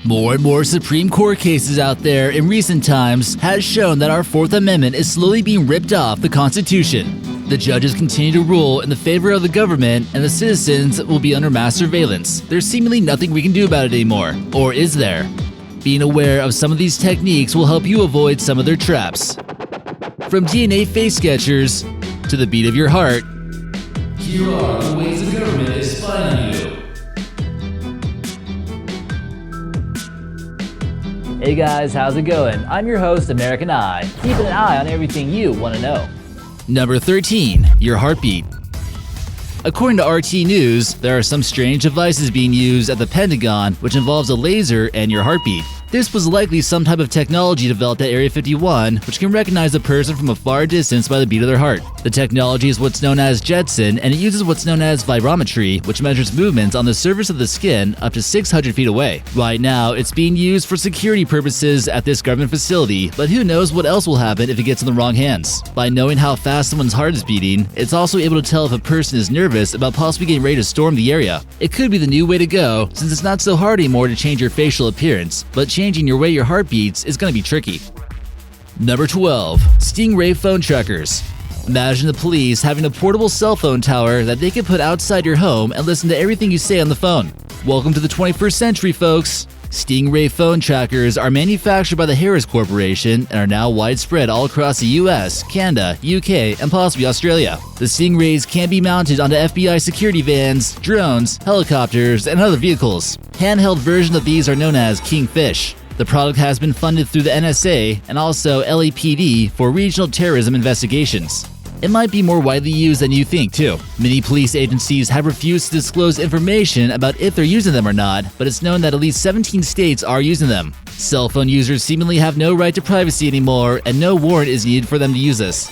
More and more Supreme Court cases out there in recent times has shown that our Fourth Amendment is slowly being ripped off the Constitution. The judges continue to rule in the favor of the government, and the citizens will be under mass surveillance. There's seemingly nothing we can do about it anymore. Or is there? Being aware of some of these techniques will help you avoid some of their traps. From DNA face sketchers to the beat of your heart, here are the ways the government is spying on you. Hey guys, how's it going? I'm your host, American Eye, keeping an eye on everything you want to know. Number 13, your heartbeat. According to RT News, there are some strange devices being used at the Pentagon which involves a laser and your heartbeat. This was likely some type of technology developed at Area 51 which can recognize a person from a far distance by the beat of their heart. The technology is what's known as Jetson, and it uses what's known as vibrometry, which measures movements on the surface of the skin up to 600 feet away. Right now, it's being used for security purposes at this government facility, but who knows what else will happen if it gets in the wrong hands. By knowing how fast someone's heart is beating, it's also able to tell if a person is nervous about possibly getting ready to storm the area. It could be the new way to go, since it's not so hard anymore to change your facial appearance, but changing your way your heart beats is going to be tricky. Number 12. Stingray phone trackers. Imagine the police having a portable cell phone tower that they can put outside your home and listen to everything you say on the phone. Welcome to the 21st century, folks. Stingray phone trackers are manufactured by the Harris Corporation and are now widespread all across the US, Canada, UK, and possibly Australia. The Stingrays can be mounted onto FBI security vans, drones, helicopters, and other vehicles. Handheld versions of these are known as Kingfish. The product has been funded through the NSA and also LAPD for regional terrorism investigations. It might be more widely used than you think, too. Many police agencies have refused to disclose information about if they're using them or not, but it's known that at least 17 states are using them. Cell phone users seemingly have no right to privacy anymore, and no warrant is needed for them to use this.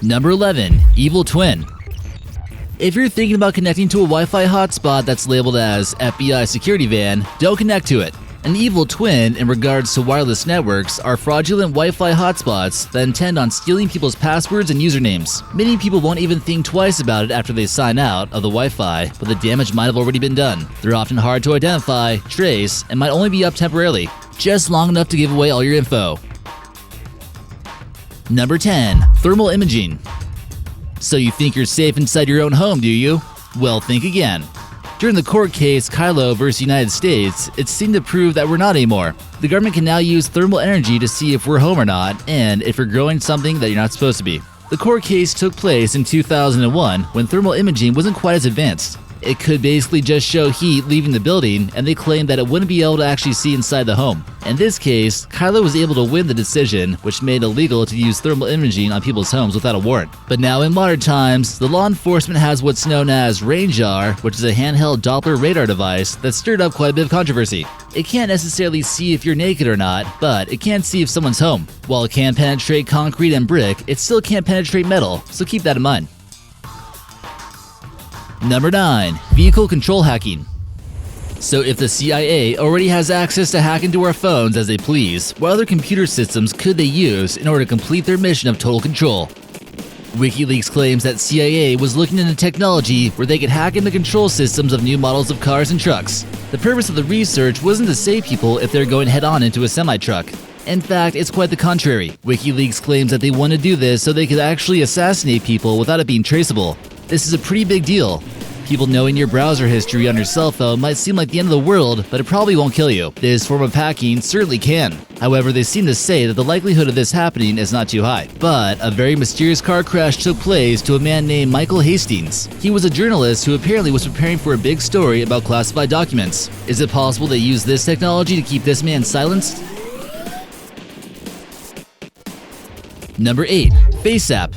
Number 11. Evil Twin. If you're thinking about connecting to a Wi-Fi hotspot that's labeled as FBI security van, don't connect to it. An evil twin in regards to wireless networks are fraudulent Wi-Fi hotspots that intend on stealing people's passwords and usernames. Many people won't even think twice about it after they sign out of the Wi-Fi, but the damage might have already been done. They're often hard to identify, trace, and might only be up temporarily, just long enough to give away all your info. Number 10. Thermal imaging. So you think you're safe inside your own home, do you? Well, think again. During the court case Kylo vs. United States, it seemed to prove that we're not anymore. The government can now use thermal energy to see if we're home or not, and if you're growing something that you're not supposed to be. The court case took place in 2001 when thermal imaging wasn't quite as advanced. It could basically just show heat leaving the building, and they claimed that it wouldn't be able to actually see inside the home. In this case, Kylo was able to win the decision, which made it illegal to use thermal imaging on people's homes without a warrant. But now in modern times, the law enforcement has what's known as RANGER, which is a handheld Doppler radar device that stirred up quite a bit of controversy. It can't necessarily see if you're naked or not, but it can see if someone's home. While it can penetrate concrete and brick, it still can't penetrate metal, so keep that in mind. Number 9. Vehicle control hacking. So if the CIA already has access to hack into our phones as they please, what other computer systems could they use in order to complete their mission of total control? WikiLeaks claims that CIA was looking into technology where they could hack into control systems of new models of cars and trucks. The purpose of the research wasn't to save people if they're going head-on into a semi-truck. In fact, it's quite the contrary. WikiLeaks claims that they want to do this so they could actually assassinate people without it being traceable. This is a pretty big deal. People knowing your browser history on your cell phone might seem like the end of the world, but it probably won't kill you. This form of hacking certainly can. However, they seem to say that the likelihood of this happening is not too high. But a very mysterious car crash took place to a man named Michael Hastings. He was a journalist who apparently was preparing for a big story about classified documents. Is it possible they used this technology to keep this man silenced? Number 8. Face app.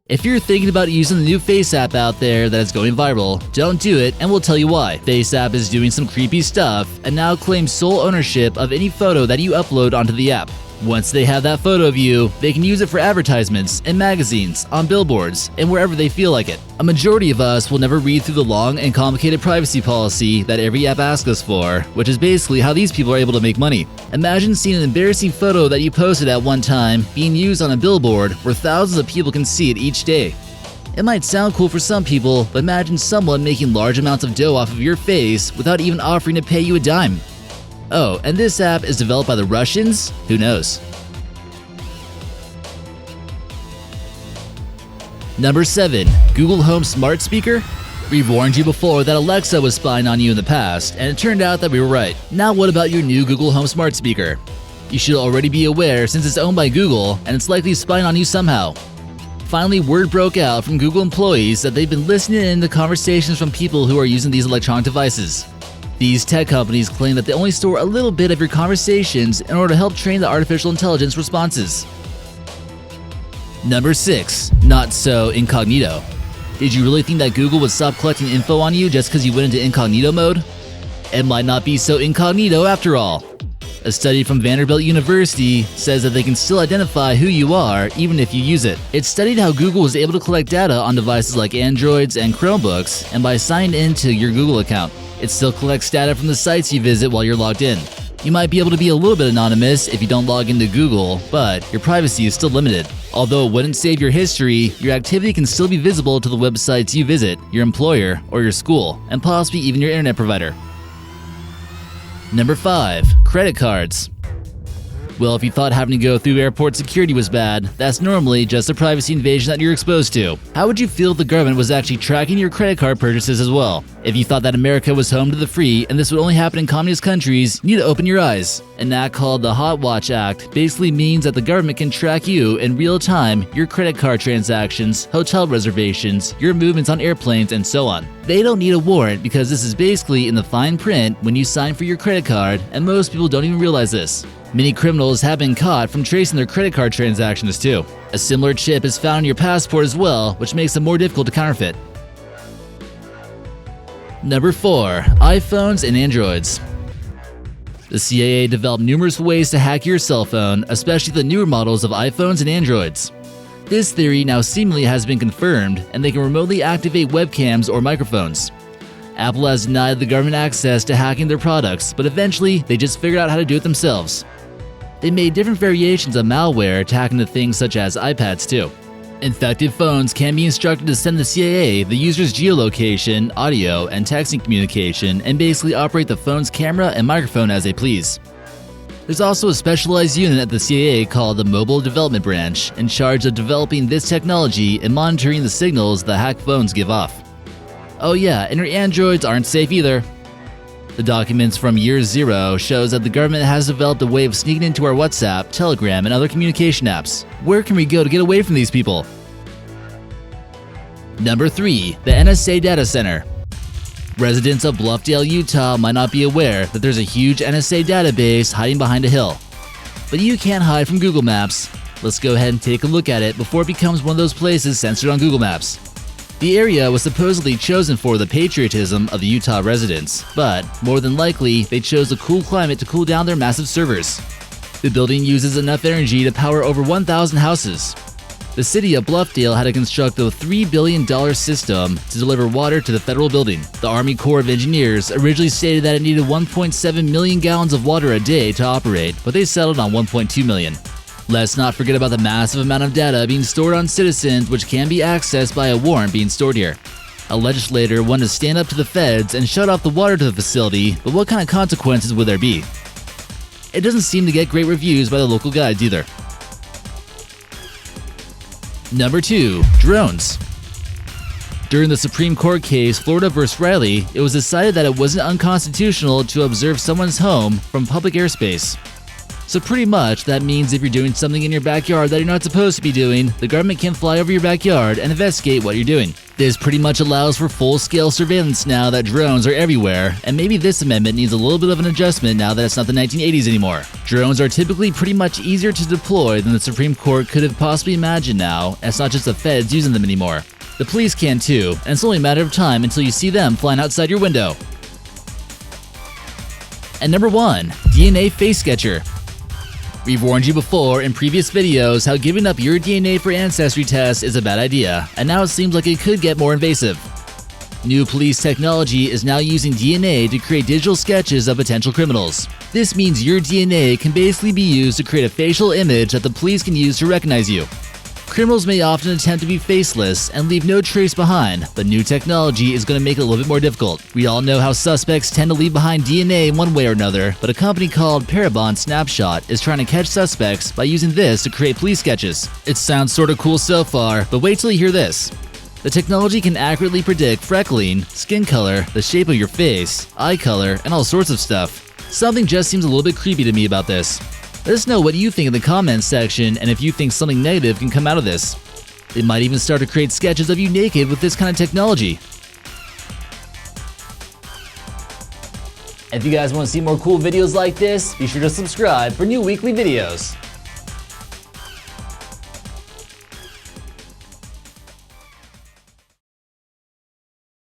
If you're thinking about using the new Face app out there that is going viral, don't do it, and we'll tell you why. Face app is doing some creepy stuff and now claims sole ownership of any photo that you upload onto the app. Once they have that photo of you, they can use it for advertisements, in magazines, on billboards, and wherever they feel like it. A majority of us will never read through the long and complicated privacy policy that every app asks us for, which is basically how these people are able to make money. Imagine seeing an embarrassing photo that you posted at one time being used on a billboard where thousands of people can see it each day. It might sound cool for some people, but imagine someone making large amounts of dough off of your face without even offering to pay you a dime. Oh, and this app is developed by the Russians? Who knows? Number 7. Google Home Smart Speaker? We've warned you before that Alexa was spying on you in the past, and it turned out that we were right. Now what about your new Google Home Smart Speaker? You should already be aware since it's owned by Google, and it's likely spying on you somehow. Finally, word broke out from Google employees that they've been listening in to conversations from people who are using these electronic devices. These tech companies claim that they only store a little bit of your conversations in order to help train the artificial intelligence responses. Number 6. Not So Incognito. Did you really think that Google would stop collecting info on you just because you went into incognito mode? It might not be so incognito after all. A study from Vanderbilt University says that they can still identify who you are even if you use it. It studied how Google was able to collect data on devices like Androids and Chromebooks, and by signing into your Google account, it still collects data from the sites you visit while you're logged in. You might be able to be a little bit anonymous if you don't log into Google, but your privacy is still limited. Although it wouldn't save your history, your activity can still be visible to the websites you visit, your employer, or your school, and possibly even your internet provider. Number 5. Credit cards. Well, if you thought having to go through airport security was bad, that's normally just a privacy invasion that you're exposed to. How would you feel if the government was actually tracking your credit card purchases as well? If you thought that America was home to the free and this would only happen in communist countries, you need to open your eyes. An act called the Hotwatch Act basically means that the government can track you in real time, your credit card transactions, hotel reservations, your movements on airplanes, and so on. They don't need a warrant because this is basically in the fine print when you sign for your credit card, and most people don't even realize this. Many criminals have been caught from tracing their credit card transactions too. A similar chip is found in your passport as well, which makes it more difficult to counterfeit. Number 4. iPhones and Androids. The CIA developed numerous ways to hack your cell phone, especially the newer models of iPhones and Androids. This theory now seemingly has been confirmed, and they can remotely activate webcams or microphones. Apple has denied the government access to hacking their products, but eventually they just figured out how to do it themselves. They made different variations of malware to hack into things such as iPads too. Infected phones can be instructed to send the CIA the user's geolocation, audio, and texting communication, and basically operate the phone's camera and microphone as they please. There's also a specialized unit at the CIA called the Mobile Development Branch, in charge of developing this technology and monitoring the signals the hacked phones give off. Oh yeah, and your Androids aren't safe either. The documents from year 0 shows that the government has developed a way of sneaking into our WhatsApp, Telegram, and other communication apps. Where can we go to get away from these people? Number 3. The NSA Data Center. Residents of Bluffdale, Utah might not be aware that there's a huge NSA database hiding behind a hill. But you can't hide from Google Maps. Let's go ahead and take a look at it before it becomes one of those places censored on Google Maps. The area was supposedly chosen for the patriotism of the Utah residents, but more than likely, they chose a cool climate to cool down their massive servers. The building uses enough energy to power over 1,000 houses. The city of Bluffdale had to construct a $3 billion system to deliver water to the federal building. The Army Corps of Engineers originally stated that it needed 1.7 million gallons of water a day to operate, but they settled on 1.2 million. Let's not forget about the massive amount of data being stored on citizens, which can be accessed by a warrant being stored here. A legislator wanted to stand up to the feds and shut off the water to the facility, but what kind of consequences would there be? It doesn't seem to get great reviews by the local guides either. Number 2. Drones. During the Supreme Court case Florida vs. Riley, it was decided that it wasn't unconstitutional to observe someone's home from public airspace. So pretty much that means if you're doing something in your backyard that you're not supposed to be doing, the government can fly over your backyard and investigate what you're doing. This pretty much allows for full-scale surveillance now that drones are everywhere, and maybe this amendment needs a little bit of an adjustment now that it's not the 1980s anymore. Drones are typically pretty much easier to deploy than the Supreme Court could have possibly imagined now, and it's not just the feds using them anymore. The police can too, and it's only a matter of time until you see them flying outside your window. And number 1. DNA Face Sketcher. We've warned you before in previous videos how giving up your DNA for ancestry tests is a bad idea, and now it seems like it could get more invasive. New police technology is now using DNA to create digital sketches of potential criminals. This means your DNA can basically be used to create a facial image that the police can use to recognize you. Criminals may often attempt to be faceless and leave no trace behind, but new technology is going to make it a little bit more difficult. We all know how suspects tend to leave behind DNA in one way or another, but a company called Parabon Snapshot is trying to catch suspects by using this to create police sketches. It sounds sorta cool so far, but wait till you hear this. The technology can accurately predict freckling, skin color, the shape of your face, eye color, and all sorts of stuff. Something just seems a little bit creepy to me about this. Let us know what you think in the comments section and if you think something negative can come out of this. They might even start to create sketches of you naked with this kind of technology. If you guys want to see more cool videos like this, be sure to subscribe for new weekly videos.